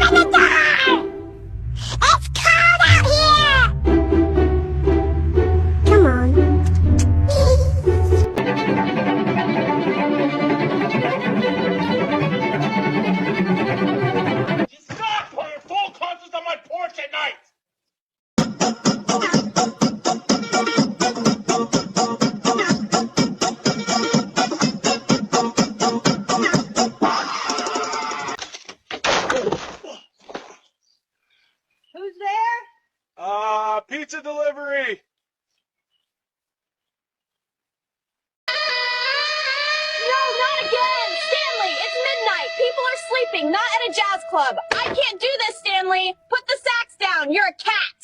Open the door! It's cold out here! Come on. Stop playing full concerts on my porch at night! Who's there? Pizza delivery! No, not again! Stanley, it's midnight! People are sleeping, not at a jazz club! I can't do this, Stanley! Put the sax down! You're a cat!